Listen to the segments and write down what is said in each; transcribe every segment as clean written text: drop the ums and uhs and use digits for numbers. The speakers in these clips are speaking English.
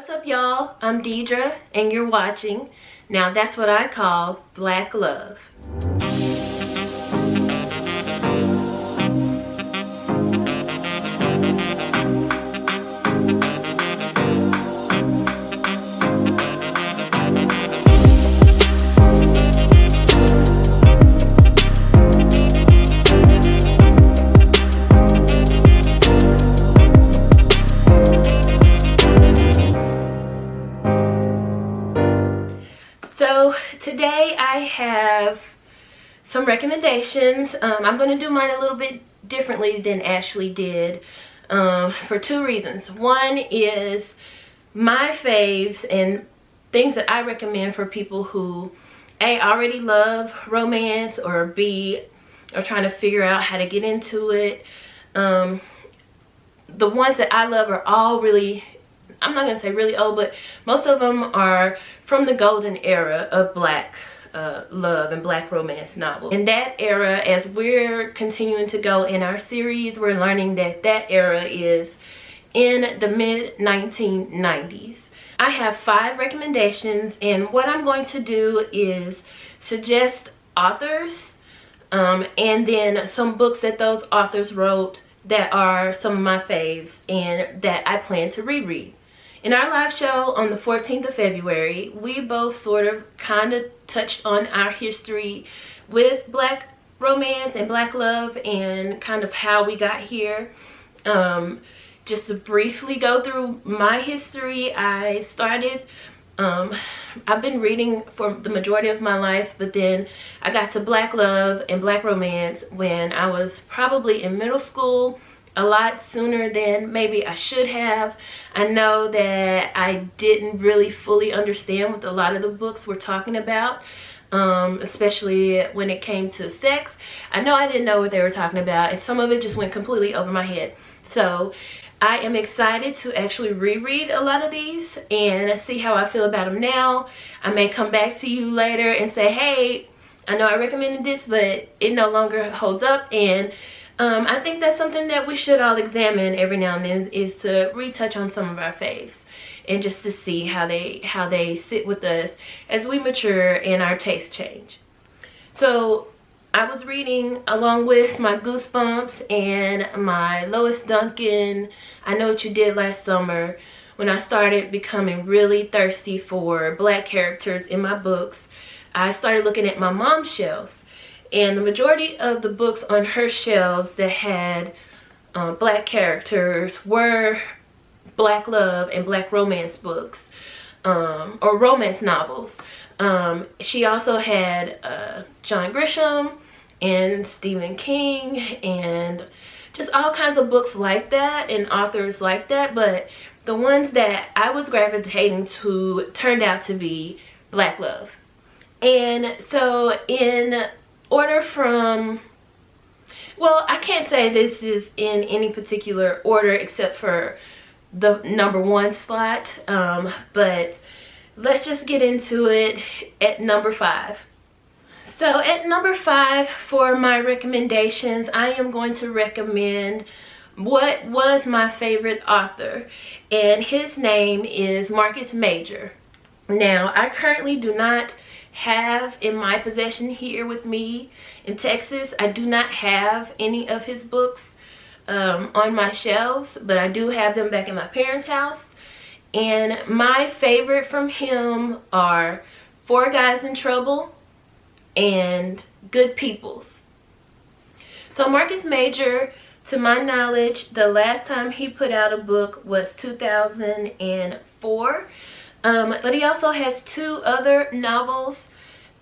What's up, y'all? I'm Deidra and you're watching Now That's What I Call Black Love. So today I have some recommendations. I'm going to do mine a little bit differently than Ashley did for two reasons. One is my faves and things that I recommend for people who A, already love romance, or B, are trying to figure out how to get into it. The ones that I love are all really, I'm not going to say really old, but most of them are from the golden era of black love and black romance novels. In that era, as we're continuing to go in our series, we're learning that that era is in the mid-1990s. I have 5 recommendations, and what I'm going to do is suggest authors and then some books that those authors wrote that are some of my faves and that I plan to reread. In our live show on the 14th of February, we both sort of kind of touched on our history with black romance and black love and kind of how we got here. Just to briefly go through my history, I started, I've been reading for the majority of my life, but then I got to black love and black romance when I was probably in middle school. A lot sooner than maybe I should have. I know that I didn't really fully understand what a lot of the books were talking about, especially when it came to sex. I know I didn't know what they were talking about, and some of it just went completely over my head. So I am excited to actually reread a lot of these and see how I feel about them now. I may come back to you later and say, hey, I know I recommended this, but it no longer holds up, and I think that's something that we should all examine every now and then, is to retouch on some of our faves and just to see how they sit with us as we mature and our tastes change. So I was reading along with my Goosebumps and my Lois Duncan I Know What You Did Last Summer when I started becoming really thirsty for black characters in my books. I started looking at my mom's shelves. And the majority of the books on her shelves that had black characters were black love and black romance books, or romance novels. She also had John Grisham and Stephen King and just all kinds of books like that and authors like that. But the ones that I was gravitating to turned out to be black love. And so in order from, well, I can't say this is in any particular order except for the number 1 slot, but let's just get into it at number 5. So at number 5 for my recommendations, I am going to recommend what was my favorite author, and his name is Marcus Major. Now, I currently do not have in my possession here with me in Texas, I do not have any of his books on my shelves, but I do have them back in my parents' house. And my favorite from him are 4 Guys in Trouble and Good Peoples. So Marcus Major, to my knowledge, the last time he put out a book was 2004. But he also has 2 other novels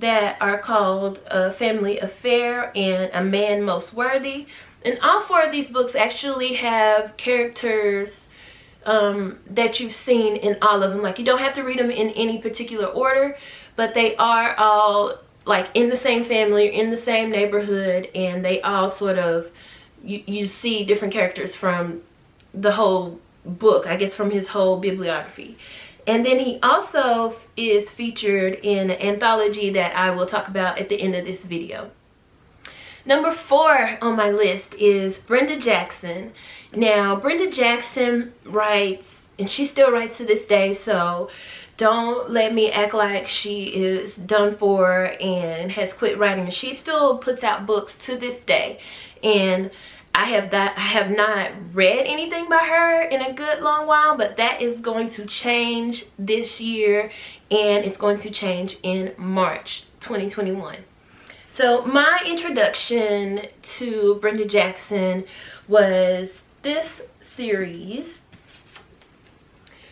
that are called Family Affair and A Man Most Worthy. And all 4 of these books actually have characters that you've seen in all of them. Like, you don't have to read them in any particular order, but they are all like in the same family, in the same neighborhood, and they all sort of, you see different characters from the whole book, I guess from his whole bibliography. And then he also is featured in an anthology that I will talk about at the end of this video. Number 4 on my list is Brenda Jackson. Now, Brenda Jackson writes and she still writes to this day, so don't let me act like she is done for and has quit writing. She still puts out books to this day, and I have not read anything by her in a good long while, but that is going to change this year, and it's going to change in March 2021. So my introduction to Brenda Jackson was this series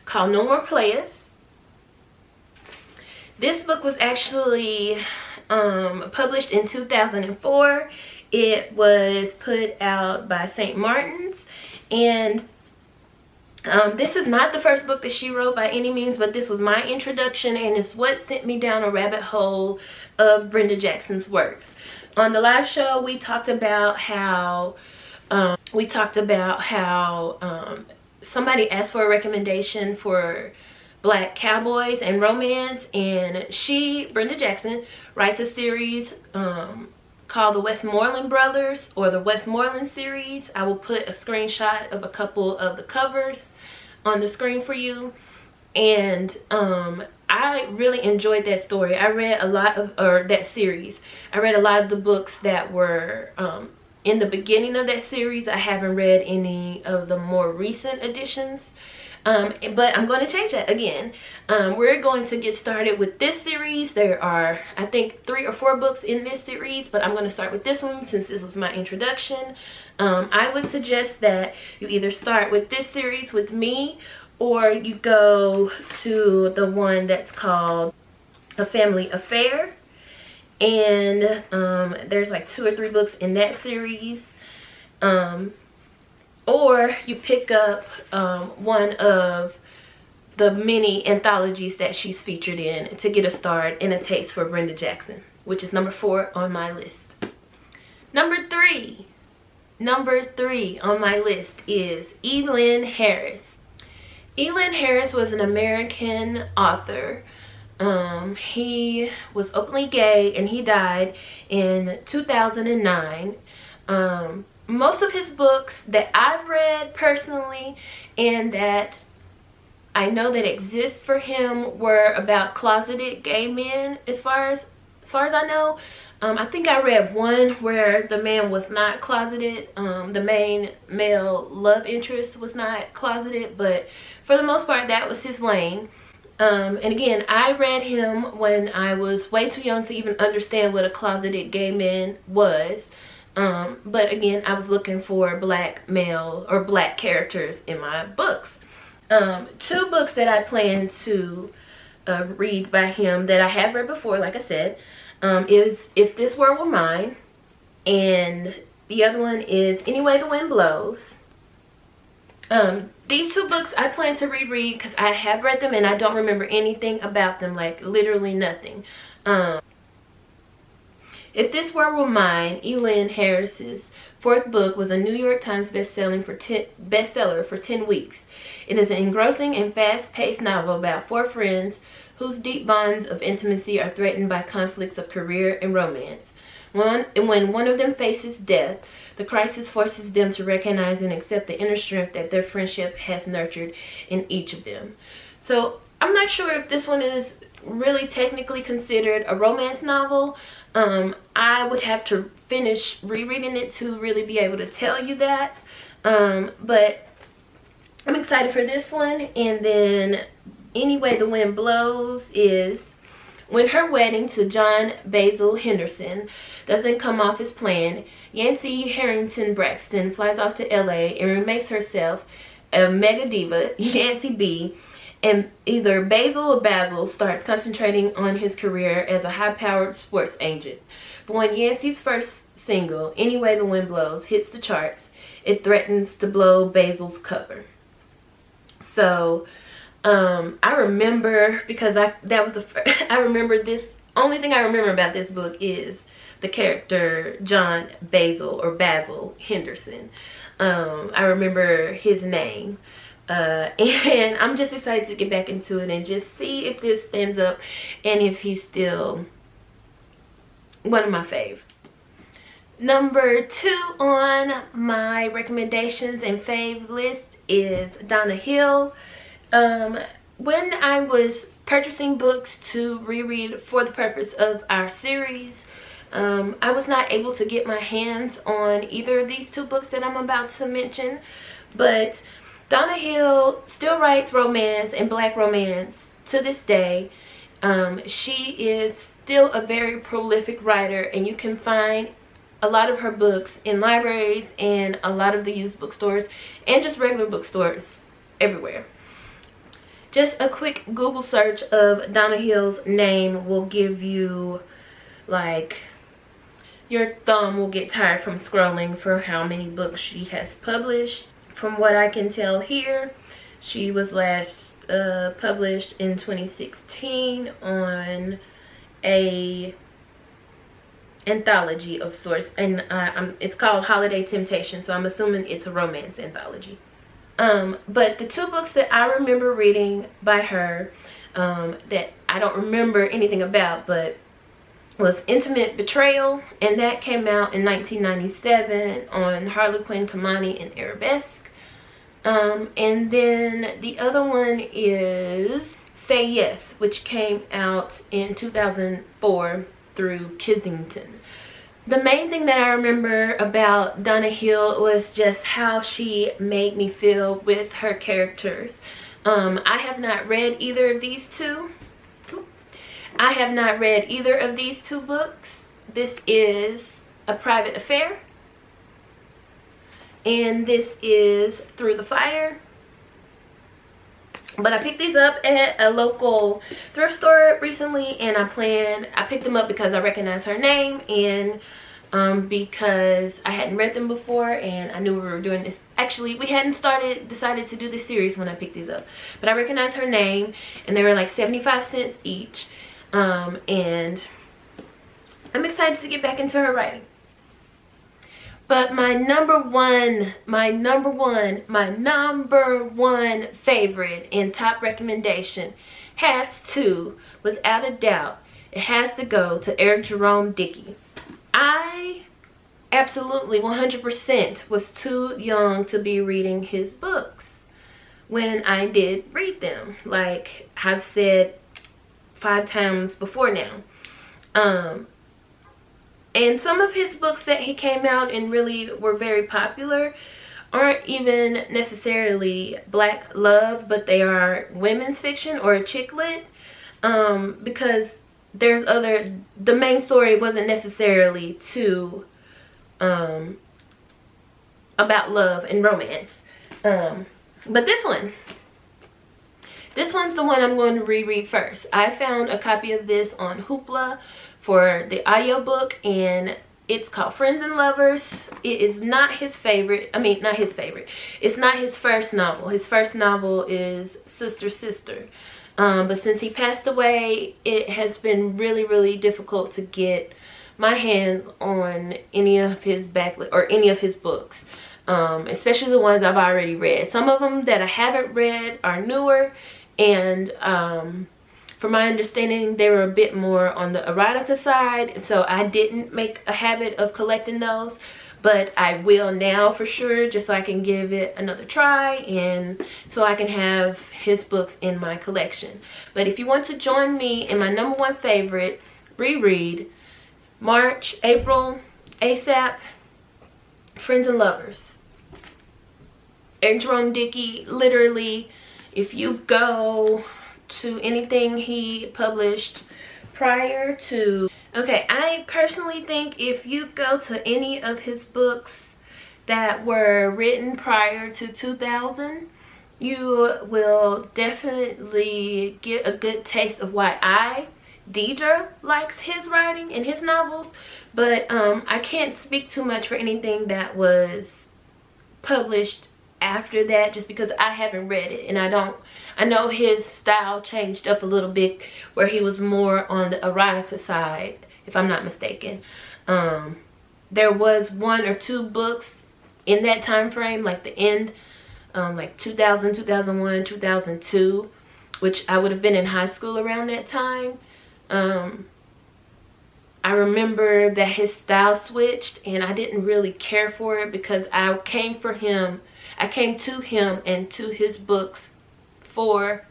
called No More Players. This book was actually published in 2004. It was put out by St. Martin's, and this is not the first book that she wrote by any means, but this was my introduction, and it's what sent me down a rabbit hole of Brenda Jackson's works. On the live show, we talked about how somebody asked for a recommendation for Black cowboys and romance, and Brenda Jackson, writes a series called the Westmoreland Brothers, or the Westmoreland series. I will put a screenshot of a couple of the covers on the screen for you. And I really enjoyed that story. I read a lot of, or that series. I read a lot of the books that were in the beginning of that series. I haven't read any of the more recent editions. But I'm going to change that again. We're going to get started with this series. There are, I think, 3 or 4 books in this series, but I'm going to start with this one since this was my introduction. I would suggest that you either start with this series with me, or you go to the one that's called A Family Affair. And there's like 2 or 3 books in that series. Or you pick up one of the many anthologies that she's featured in to get a start and a taste for Brenda Jackson, which is number 4 on my list. Number 3 on my list is Evelyn Harris. Evelyn Harris was an American author. He was openly gay, and he died in 2009. Most of his books that I've read personally and that I know that exist for him were about closeted gay men, as far as I know. I think I read one where the man was not closeted. The main male love interest was not closeted, but for the most part that was his lane. And again, I read him when I was way too young to even understand what a closeted gay man was. But again, I was looking for Black male or Black characters in my books. 2 books that I plan to read by him that I have read before, like I said, is If This World Were Mine, and the other one is Any Way the Wind Blows. These 2 books I plan to reread because I have read them and I don't remember anything about them, like literally nothing. If This World Were Mine, Evelyn Harris's 4th book, was a New York Times bestseller for 10 weeks. It is an engrossing and fast-paced novel about 4 friends whose deep bonds of intimacy are threatened by conflicts of career and romance. When one of them faces death, the crisis forces them to recognize and accept the inner strength that their friendship has nurtured in each of them. So I'm not sure if this one is really technically considered a romance novel. I would have to finish rereading it to really be able to tell you that. But I'm excited for this one. And then Any Way the Wind Blows is when her wedding to John Basil Henderson doesn't come off as planned, Yancey Harrington Braxton flies off to LA and remakes herself a mega diva, Yancey B, and either Basil or Basil starts concentrating on his career as a high-powered sports agent. But when Yancey's first single, Any Way the Wind Blows, hits the charts, it threatens to blow Basil's cover. So I remember, because I remember this, only thing I remember about this book is the character John Basil Henderson. I remember his name. And I'm just excited to get back into it and just see if this stands up and if he's still one of my faves. Number 2 on my recommendations and fave list is Donna Hill. When I was purchasing books to reread for the purpose of our series, I was not able to get my hands on either of these two books that I'm about to mention, but Donna Hill still writes romance and black romance to this day. She is still a very prolific writer, and you can find a lot of her books in libraries and a lot of the used bookstores and just regular bookstores everywhere. Just a quick Google search of Donna Hill's name will give you, like, your thumb will get tired from scrolling for how many books she has published. From what I can tell here, she was last published in 2016 on a anthology of sorts, and it's called Holiday Temptation, so I'm assuming it's a romance anthology. But the two books that I remember reading by her, that I don't remember anything about, but was Intimate Betrayal, and that came out in 1997 on Harlequin, Kamani, and Arabesque. And then the other one is Say Yes, which came out in 2004 through Kissington. The main thing that I remember about Donna Hill was just how she made me feel with her characters. I have not read either of these two. I have not read either of these two books. This is A Private Affair, and this is Through the Fire. But I picked these up at a local thrift store recently, and I picked them up because I recognize her name, and because I hadn't read them before, and I knew we were doing this. Actually, we hadn't decided to do this series when I picked these up, but I recognize her name, and they were like 75 cents each. And I'm excited to get back into her writing. But my number one favorite and top recommendation has to, without a doubt, it has to go to Eric Jerome Dickey. I absolutely 100% was too young to be reading his books when I did read them. Like I've said 5 times before now. And some of his books that he came out and really were very popular aren't even necessarily black love, but they are women's fiction or chick lit, because there's other, the main story wasn't necessarily too about love and romance. But this one's the one I'm going to reread first. I found a copy of this on Hoopla for the audiobook, and it's called Friends and Lovers. It is not his favorite. I mean, not his favorite. It's not his first novel. His first novel is Sister Sister. But since he passed away, it has been really, really difficult to get my hands on any of his any of his books. Especially the ones I've already read. Some of them that I haven't read are newer, and from my understanding, they were a bit more on the erotica side, so I didn't make a habit of collecting those, but I will now for sure, just so I can give it another try and so I can have his books in my collection. But if you want to join me in my number one favorite reread, March, April, ASAP, Friends and Lovers. Eric Jerome Dickey, literally, if you go to anything he published prior to, okay, I personally think if you go to any of his books that were written prior to 2000, you will definitely get a good taste of why Deidra, likes his writing and his novels. But I can't speak too much for anything that was published after that, just because I haven't read it, and I know his style changed up a little bit where he was more on the erotica side, if I'm not mistaken. There was 1 or 2 books in that time frame, like the end, like 2000, 2001, 2002, which I would have been in high school around that time. I remember that his style switched, and I didn't really care for it because I came to him and to his books for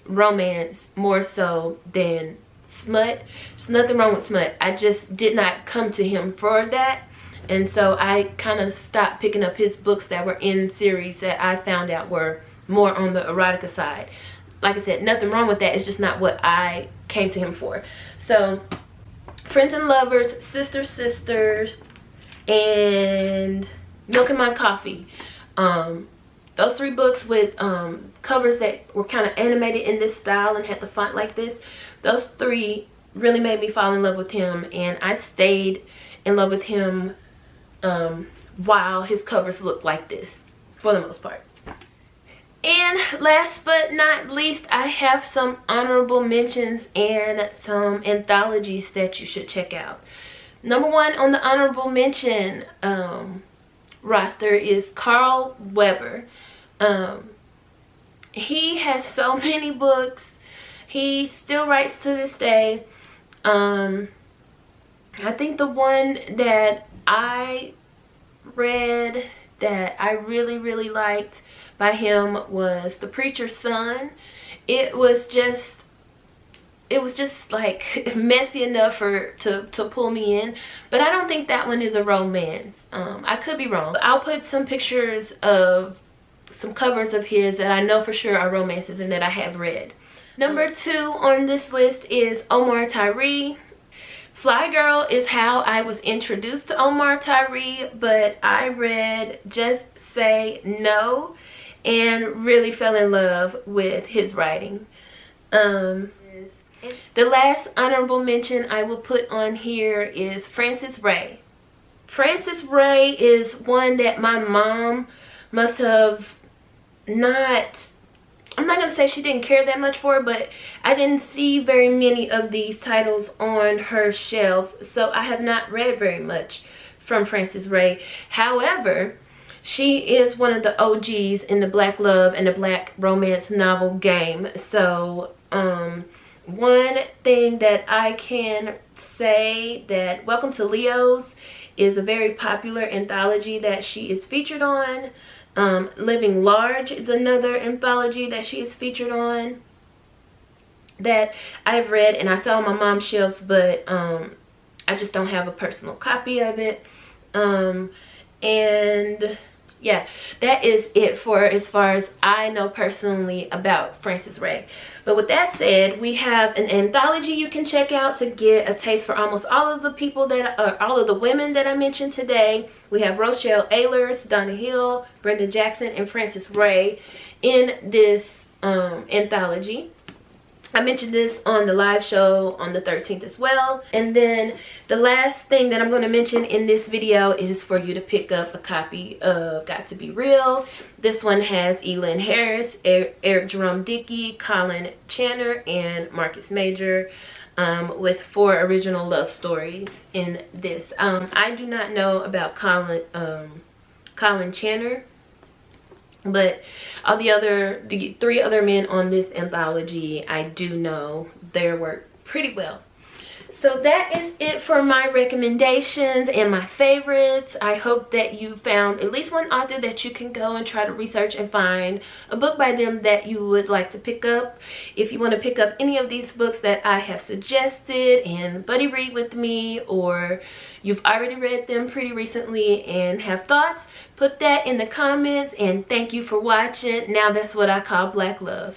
romance more so than smut. There's nothing wrong with smut. I just did not come to him for that. And so I kind of stopped picking up his books that were in series that I found out were more on the erotica side. Like I said, nothing wrong with that. It's just not what I came to him for. So, Friends and Lovers, Sisters, and Milk and My Coffee. Those 3 books with covers that were kind of animated in this style and had the font like this. Those 3 really made me fall in love with him. And I stayed in love with him while his covers looked like this, for the most part. And last but not least, I have some honorable mentions and some anthologies that you should check out. Number 1 on the honorable mention roster is Carl Weber. He has so many books. He still writes to this day. I think the one that I read that I really liked by him was The Preacher's Son. It was just like messy enough to pull me in, but I don't think that one is a romance. I could be wrong. I'll put some pictures of some covers of his that I know for sure are romances and that I have read. Number 2 on this list is Omar Tyree. Fly Girl is how I was introduced to Omar Tyree, but I read Just Say No and really fell in love with his writing. The last honorable mention I will put on here is Frances Ray. Frances Ray is one that my mom must have not, I'm not going to say she didn't care that much for, but I didn't see very many of these titles on her shelves, so I have not read very much from Frances Ray. However, she is one of the OGs in the black love and the black romance novel game. So, one thing that I can say that Welcome to Leo's is a very popular anthology that she is featured on. Living Large is another anthology that she is featured on that I've read and I saw on my mom's shelves, but I just don't have a personal copy of it. And yeah, that is it for as far as I know personally about Frances Ray. But with that said, we have an anthology you can check out to get a taste for almost all of the people that all of the women that I mentioned today. We have Rochelle Ayers, Donna Hill, Brenda Jackson, and Frances Ray in this anthology. I mentioned this on the live show on the 13th as well. And then the last thing that I'm going to mention in this video is for you to pick up a copy of Got to Be Real. This one has Lynn Harris, Eric Jerome Dickey, Colin Channer, and Marcus Major, with 4 original love stories in this. I do not know about Colin Channer, but all the 3 other men on this anthology, I do know their work pretty well. So that is it for my recommendations and my favorites. I hope that you found at least one author that you can go and try to research and find a book by them that you would like to pick up. If you want to pick up any of these books that I have suggested and buddy read with me, or you've already read them pretty recently and have thoughts, put that in the comments. And thank you for watching. Now that's what I call black love.